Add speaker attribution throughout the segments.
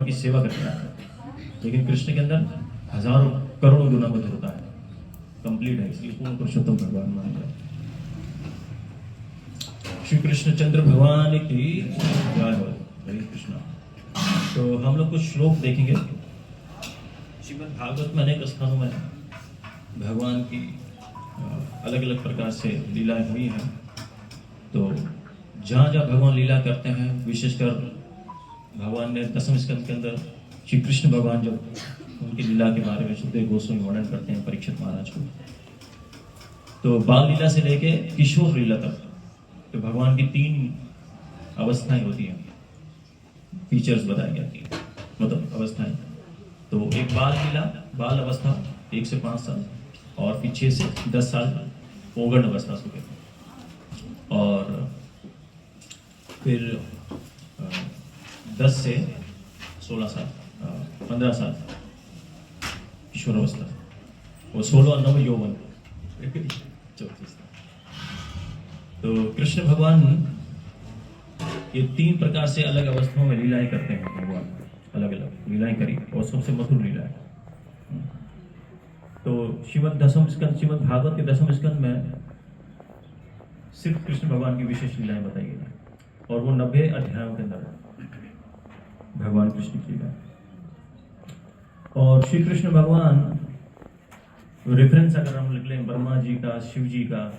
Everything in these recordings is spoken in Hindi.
Speaker 1: की सेवा करते आता है, लेकिन कृष्ण के अंदर हजारों करोड़ों गुना मधुर होता है, कंप्लीट है, इसलिए पूर्ण पुरुषोत्तम भगवान मान जाए। श्री कृष्ण चंद्र भगवान की जय हो। हरे कृष्णा। तो हम लोग कुछ श्लोक देखेंगे। श्रीमद् भागवत में अनेक स्थानों में भगवान की अलग अलग प्रकार से लीलाएं हुई हैं। तो जहाँ जहाँ भगवान लीला करते हैं, विशेषकर भगवान ने दसम स्कंद के अंदर श्री कृष्ण भगवान जब उनकी लीला के बारे में सुखदेव गोस्वामी वर्णन करते हैं परीक्षित महाराज को, तो बाल लीला से लेके किशोर लीला तक तो भगवान की 3 अवस्थाएं होती हैं, फीचर्स बताई जाती है, मतलब अवस्थाएं। तो एक बाल लीला, बाल अवस्था 1 से 5 साल, और फिर 6 से 10 साल ओगण अवस्था को कहते हैं, और फिर 10 से 16 साल 15 साल किशोर अवस्था, और 16 नव यौवन 34। तो कृष्ण भगवान ये 3 प्रकार से अलग अवस्थाओं में लीलाएं करते हैं। भगवान अलग अलग लीलाएं करी, और सबसे मधुर लीला है। तो श्रीमद् श्रीमद् भागवत के दसम स्कंद में सिर्फ कृष्ण भगवान की विशेष लीलाएं बताई गई, और वो 90 अध्यायों के अंदर है भगवान कृष्ण की लीला। और श्री कृष्ण भगवान रेफरेंस अगर हम लिख लें ब्रह्मा जी का, शिव जी का,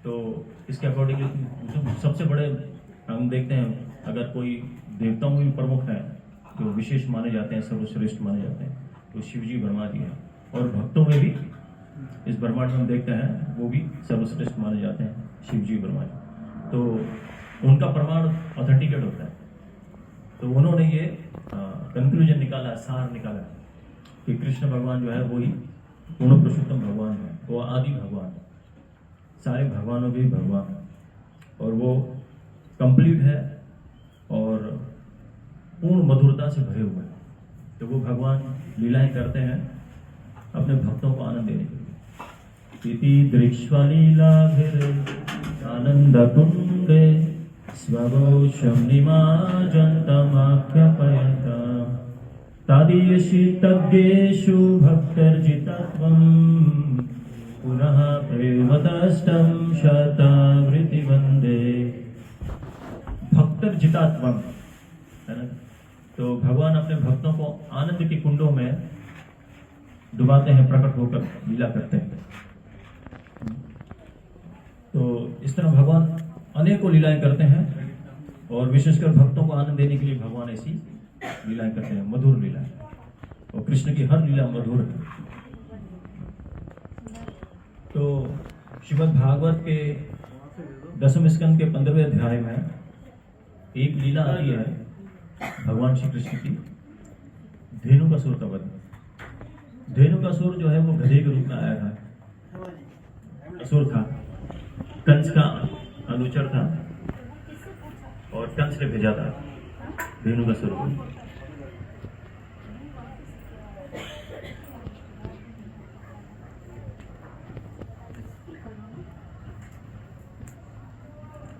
Speaker 1: तो इसके अकॉर्डिंग सबसे बड़े हम देखते हैं, अगर कोई देवताओं में भी प्रमुख है जो विशेष माने जाते हैं, सर्वश्रेष्ठ माने जाते हैं, तो शिव जी ब्रह्मा जी हैं। और भक्तों में भी इस ब्रह्मांड में हम देखते हैं वो भी सर्वश्रेष्ठ माने जाते हैं, शिव जी ब्रह्मा जी। तो उनका प्रमाण ऑथेंटिकेट होता है। तो उन्होंने ये कंक्लूजन निकाला, सार निकाला कि कृष्ण भगवान जो है वो ही पूर्ण पुरुषोत्तम भगवान है, वो आदि भगवान है, सारे भगवानों के भगवान है, और वो कंप्लीट है और पूर्ण मधुरता से भरे हुए हैं। तो वो भगवान लीलाएं करते हैं अपने भक्तों को आनंद देने के लिए। इति दृक्ष्वा लीलाभिर आनंद कुंडे स्वगोषं निमाजन्तमाख्यापयन्तम् तादीयसि तज्ञेषु भक्तर्जितत्वं पुनः प्रेमतस्तं शतावृत्ति वन्दे। भक्तर्जितात्वं है ना। तो भगवान अपने भक्तों को आनंद के कुंडों में डुबाते हैं, प्रकट होकर लीला करते हैं। तो इस तरह भगवान अनेकों लीलाएं करते हैं, और विशेषकर भक्तों को आनंद देने के लिए भगवान ऐसी लीलाएं करते हैं, मधुर लीलाएं। और कृष्ण की हर लीला मधुर है। तो श्रीमद् भागवत के दसम स्कंद के 15वें अध्याय में एक लीला आती है भगवान श्री कृष्ण की, धेनुकासुर का वध। धेनुकासुर जो है वो गधे के रूप में आया था, असुर था, कंस का अनुचर था, और कंस ने भेजा था धेनुकासुर को।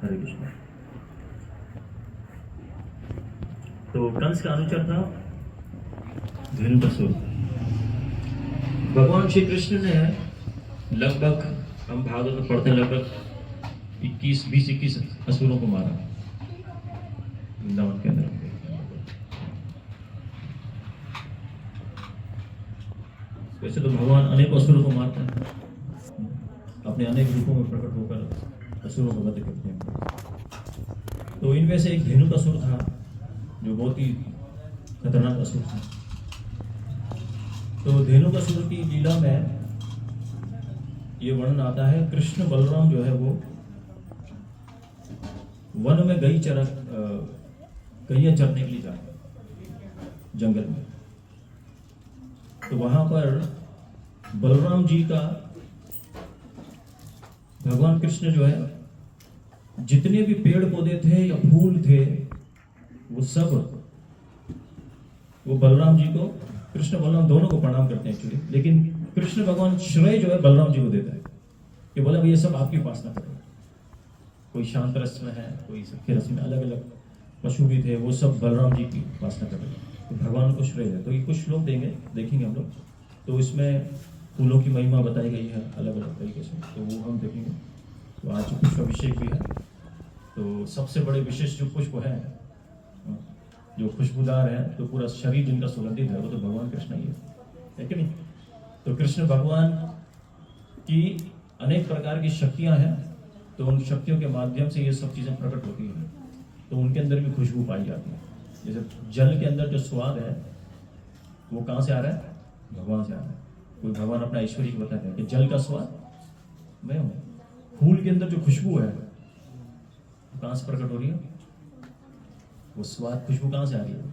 Speaker 1: हरे कृष्ण। तो कंस का अनुचर था धेनुकासुर। भगवान श्री कृष्ण ने लगभग, हम भागवत में पढ़ते हैं, लगभग 20-21 असुरों को मारा वृंदावन के अंदर। वैसे तो भगवान अनेक असुरों को मारते हैं, अपने अनेक रूपों में प्रकट होकर असुरों को वध करते हैं। तो इनमें से एक धेनुकासुर था जो बहुत ही खतरनाक असुर था। तो धेनुकासुर की लीला में ये वर्णन आता है, कृष्ण बलराम जो है वो वन में गैया चरने के लिए जाए जंगल में। तो वहां पर बलराम जी का भगवान कृष्ण जो है, जितने भी पेड़ पौधे थे या फूल थे, वो सब वो बलराम जी को, कृष्ण बलराम दोनों को प्रणाम करते हैं एक्चुअली, लेकिन कृष्ण भगवान श्रेय जो है बलराम जी को देता है कि बोला भाई ये सब आपकी उपासना करें। कोई शांत रस में है, कोई सख्य रस में, अलग अलग पशु भी थे, वो सब बलराम जी की उपासना कर रहे हैं। भगवान को श्रेय है। तो ये कुछ श्लोक देखेंगे हम लोग। तो इसमें फूलों की महिमा बताई गई है अलग अलग तरीके से, तो वो हम देखेंगे। तो आज पुष्प अभिषेक भी है। तो सबसे बड़े विशेष जो पुष्प है, जो खुशबूदार है, तो पूरा शरीर जिनका सुगंधित है, वो तो भगवान कृष्ण ही है कि नहीं। तो कृष्ण भगवान की अनेक प्रकार की शक्तियां हैं, तो उन शक्तियों के माध्यम से ये सब चीज़ें प्रकट होती हैं। तो उनके अंदर भी खुशबू पाई जाती है। जैसे जल के अंदर जो स्वाद है वो कहाँ से आ रहा है? भगवान से आ रहा है। कोई भगवान अपना ऐश्वर्य को बताते हैं कि जल का स्वाद मैं हूँ। फूल के अंदर जो खुशबू है वो कहाँ से प्रकट हो रही है? वो स्वाद खुशबू कहाँ से आ रही है?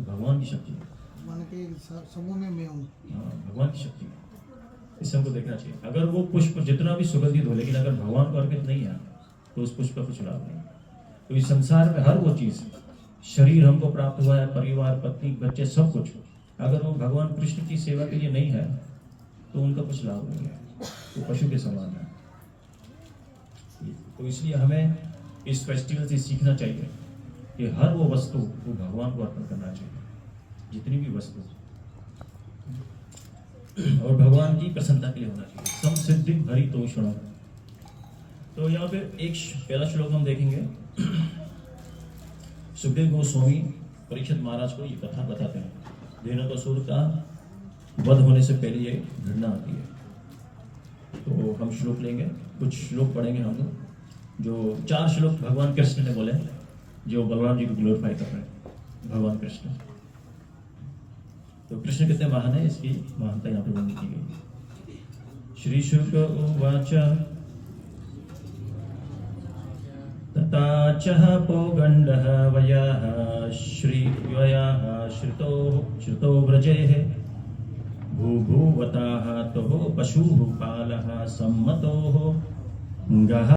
Speaker 1: भगवान की शक्ति है।
Speaker 2: भगवान के समूह में मैं हूँ।
Speaker 1: हाँ, भगवान की शक्ति है। इसे हमको देखना चाहिए। अगर वो पुष्प जितना भी सुगंधित हो, लेकिन अगर भगवान को अर्पित नहीं है तो उस पुष्प का कुछ लाभ नहीं। तो इस संसार में हर वो चीज, शरीर हमको प्राप्त हुआ है, परिवार, पत्नी, बच्चे, सब कुछ, अगर वो भगवान कृष्ण की सेवा के लिए नहीं है तो उनका कुछ लाभ नहीं है, तो पशु के समान है। तो इसलिए हमें इस फेस्टिवल से सीखना चाहिए कि हर वो वस्तु वो भगवान को अर्पण करना चाहिए, जितनी भी वस्तु, और भगवान की प्रसन्नता के लिए होना चाहिए। सम सिद्धि भरी तोषण। तो यहाँ पे एक पहला श्लोक हम देखेंगे। सुखदेव गोस्वामी परीक्षित महाराज को ये कथा बताते हैं। धेनुकासुर का वध होने से पहले ये घटना आती है। तो हम श्लोक लेंगे, कुछ श्लोक पढ़ेंगे हम लोग। जो 4 श्लोक भगवान कृष्ण ने बोले, जो बलराम जी को ग्लोरीफाई कर रहे हैं, भगवान कृष्ण। तो कृष्ण कितने महान है, इसकी महानता यहाँ पे वर्णन की गई। श्री शुक उवाच तथा चः पौगण्डः वयः श्रीवयः श्रुतो व्रजेः भूभुवताः तोः पशुः पालः सम्मतोः गः